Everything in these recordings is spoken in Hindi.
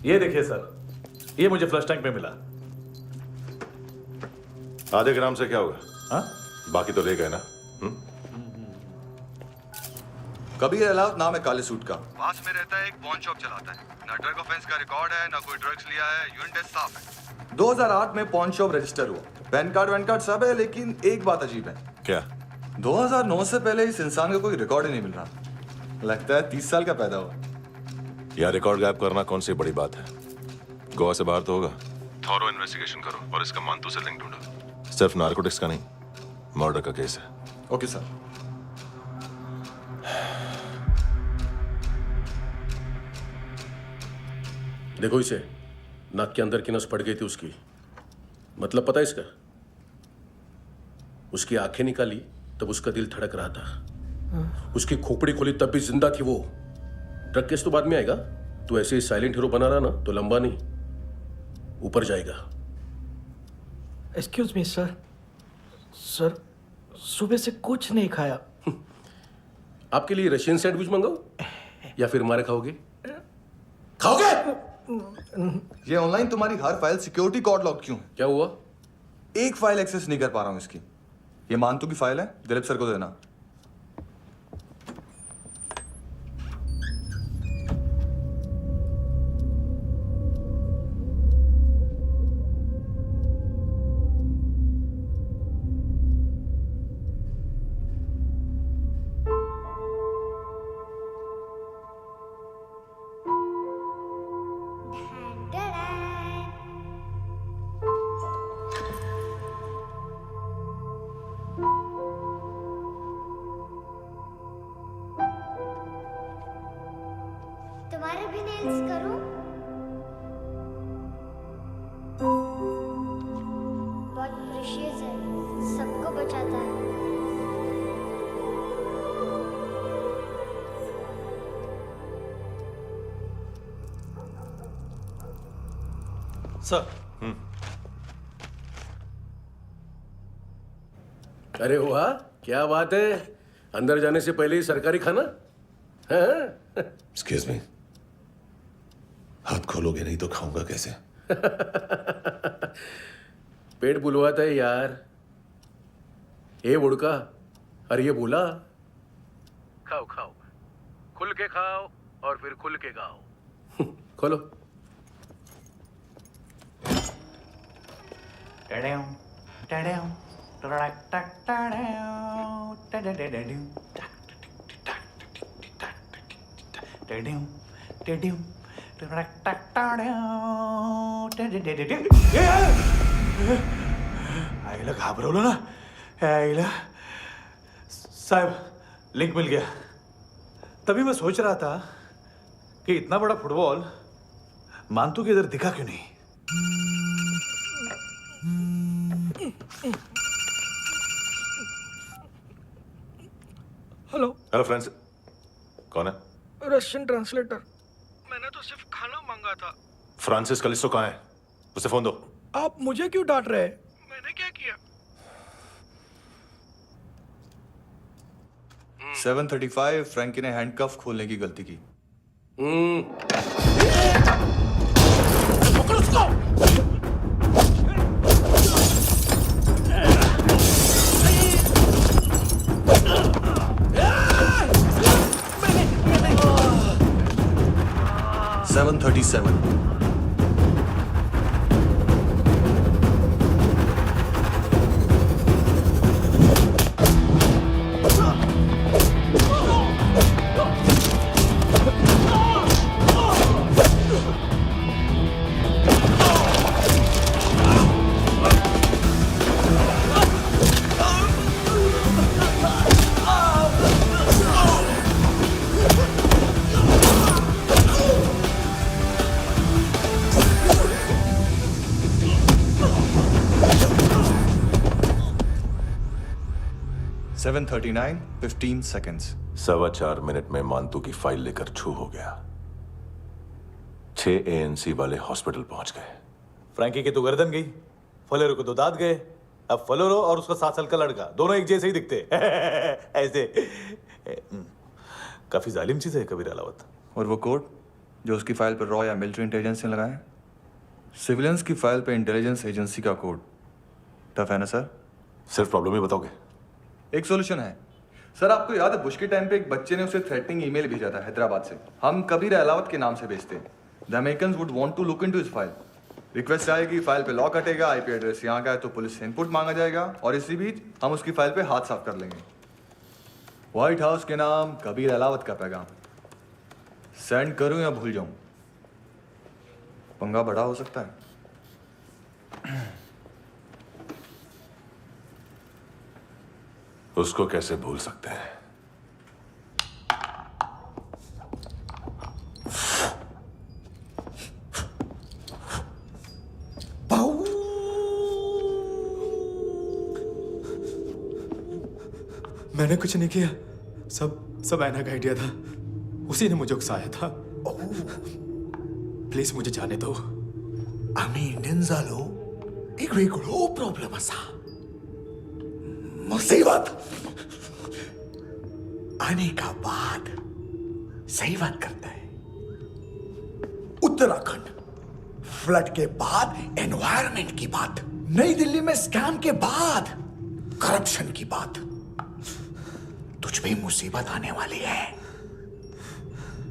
ये देखिए सर, ये मुझे फ्लश टैंक में मिला। आधे ग्राम से क्या होगा? हाँ? बाकी तो ले गए ना? कबीर अलाउद्दीन नाम है काले सूट का। पास में रहता है, एक पॉन शॉप चलाता है। ना ड्रग ऑफेंस का रिकॉर्ड है, ना कोई ड्रग्स लिया है। यूरिन टेस्ट साफ है। 2008 में पॉन शॉप रजिस्टर हुआ। पैन कार्ड सब है, लेकिन एक बात अजीब है। क्या? 2009 से पहले इस इंसान का कोई रिकॉर्ड ही नहीं मिल रहा। लगता है 30 साल का पैदा हुआ। यह रिकॉर्ड गायब करना कौन सी बड़ी बात है? गोवा से बाहर तो होगा। थॉरो इन्वेस्टिगेशन करो और इसका मानतू से लिंक ढूंढो। सिर्फ नारकोटिक्स का नहीं, मर्डर का केस है। Okay sir. देखो इसे, नाक के अंदर की नस फट गई थी उसकी। मतलब पता है इसका? उसकी आंखें निकाली तब उसका दिल धड़क रहा था। उसकी खोपड़ी खोली तब भी जिंदा थी वो। ड्रग केस तो बाद में आएगा। तो ऐसे ही साइलेंट हीरो बना रहा ना तो लंबा नहीं, ऊपर जाएगा। Excuse me sir. सर, सुबह से कुछ नहीं खाया। आपके लिए रशियन सैंडविच मंगाओ या फिर हमारे खाओगे? खाओगे? ये ऑनलाइन तुम्हारी हर फाइल सिक्योरिटी कोड लॉक क्यों है? क्या हुआ? एक फाइल एक्सेस नहीं कर पा रहा हूं इसकी। ये मानतू की फाइल है, दिलीप सर को देना। तुम्हारे भी नेल्स करूं? बहुत प्रेशियस है, सबको बचाता है। सर। अरे वाह, क्या बात है। अंदर जाने से पहले ही सरकारी खाना। हाँ? एक्सक्यूज मी, हाथ खोलोगे नहीं तो खाऊंगा कैसे? पेट बुलवाता है यार। ए बुड़का, अरे ये बोला। खाओ खाओ, खुल के खाओ और फिर खुल के गाओ। खोलो। आईला घाबरवलं ना। आईला साहब, लिंक मिल गया। तभी मैं सोच रहा था कि इतना बड़ा फुटबॉल मानतू के इधर दिखा क्यों नहीं। हेलो। हेलो फ्रेंड्स, कौन है? Russian translator. मैंने तो सिर्फ खाना मांगा था। फ्रांसिस कलिस्टो कहाँ है? उसे फोन दो। आप मुझे क्यों डांट रहे हैं? मैंने क्या किया? 735 फ्रैंकी ने हैंडकफ खोलने की गलती की। पकड़ो उसको। सेवन 37। Seven 39, 15 seconds। 4.25 मिनट में मानतू की फाइल लेकर छू हो गया। 6 ANC वाले हॉस्पिटल पहुंच गए। फ्रैंकी की तो गर्दन गई, फलेरो को तो दांत गए। अब फलेरो और उसका 7 साल का लड़का दोनों एक जैसे ही दिखते। ऐसे काफी जालिम चीज है कबीर अलावत। और वो कोड जो उसकी फाइल पर रॉ या मिलिट्री इंटेलिजेंस ने लगाए? सिविलियंस की फाइल पे इंटेलिजेंस एजेंसी का कोड। टफ है ना सर? सिर्फ प्रॉब्लम ही बताओगे? एक सॉल्यूशन है सर। आपको याद है बुश के टाइम पे एक बच्चे ने उसे थ्रेटनिंग ईमेल भेजा था हैदराबाद से। हम कबीर अहलावत के नाम से भेजते हैं। The Americans would want to look into his file. Request आएगी, फाइल पे लॉक हटेगा, आईपी एड्रेस यहाँ का है तो पुलिस से इनपुट मांगा जाएगा और इसी बीच हम उसकी फाइल पे हाथ साफ कर लेंगे। व्हाइट हाउस के नाम कबीर अहलावत का पैगाम। सेंड करूं या भूल जाऊं? पंगा बड़ा हो सकता है। उसको कैसे भूल सकते हैं? मैंने कुछ नहीं किया, सब ऐना का आइडिया था। उसी ने मुझे उकसाया था। प्लीज मुझे जाने दो। आम्ही इंडियन्स एक वेगळो प्रॉब्लेम असा मुसीबत आने का बाद सही बात करता है। उत्तराखंड फ्लड के बाद एनवायरनमेंट की बात, नई दिल्ली में स्कैम के बाद करप्शन की बात। तुझ पे मुसीबत आने वाली है,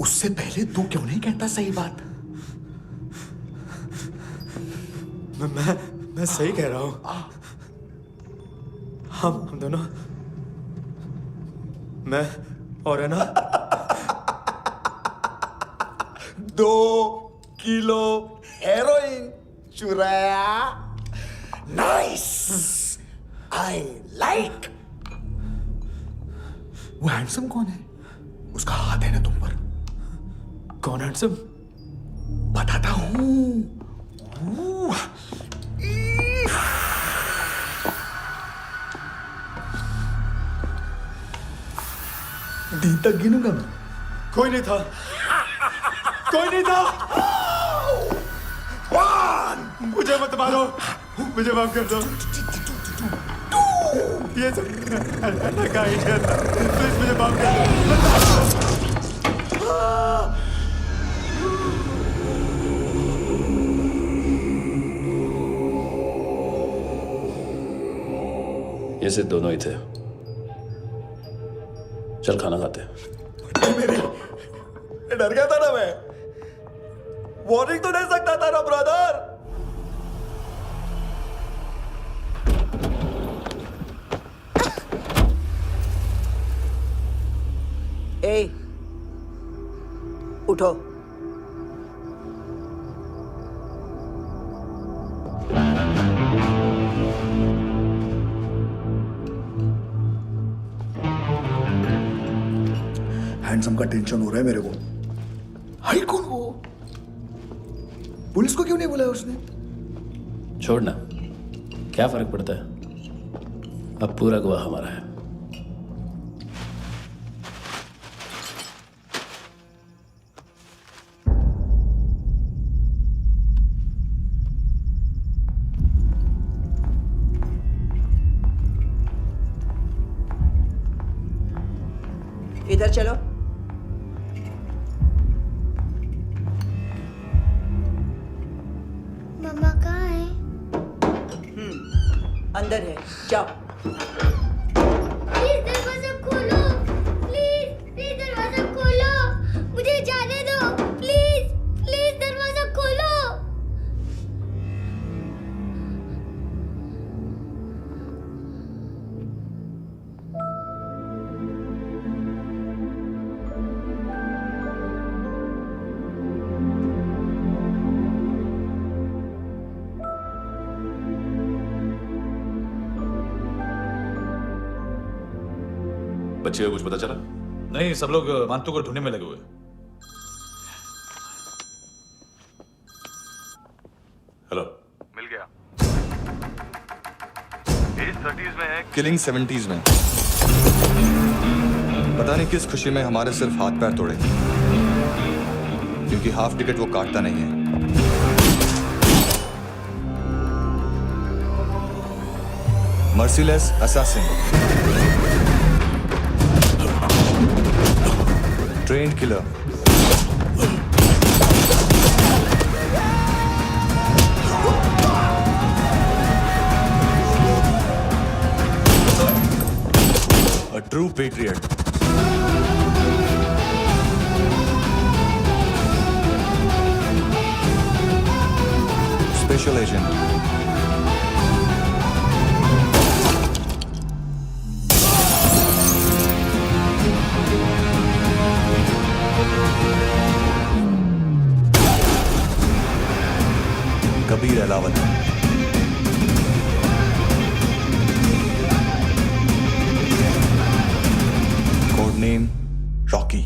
उससे पहले तू क्यों नहीं कहता सही बात? मैं सही कह रहा हूं। हम दोनों, मैं और है ना 2 किलो हेरोइन चुराया। Nice, I like. वो हैंडसम कौन है? उसका हाथ है ना तुम पर? कौन हैंडसम? बताता हूं। डी तक गिनूंगा मैं। कोई नहीं था, कोई नहीं था। मुझे मत मारो, मुझे माफ कर दो। ये सब ऐना का आइडिया था। प्लीज मुझे माफ कर दो। ये सिर्फ दोनों ही थे। चल खाना खाते हैं। मेरी डर गया था ना मैं। वार्निंग तो दे सकता था ना ब्रदर। ए, उठो। हैंडसम का टेंशन हो रहा है मेरे को। हाई कौन वो? पुलिस को क्यों नहीं बुलाया उसने? छोड़ना, क्या फर्क पड़ता है? अब पूरा गवाह हमारा है। इधर चलो। मम्मा कहाँ है? अंदर है, जाओ। प्लीज दरवाजा खोलो। प्लीज प्लीज दरवाजा खोलो। मुझे जाने दो। प्लीज प्लीज दरवाजा खोलो। बच्चे को कुछ पता चला? नहीं, सब लोग मानतू को ढूंढने में लगे हुए। हेलो, मिल गया। एज 30s में है, किलिंग 70s में। पता नहीं किस खुशी में हमारे सिर्फ हाथ पैर तोड़े, क्योंकि हाफ टिकट वो काटता नहीं है। Merciless assassin, trained killer, A true patriot. Special agent. Kabir Alawat. Code name Rocky.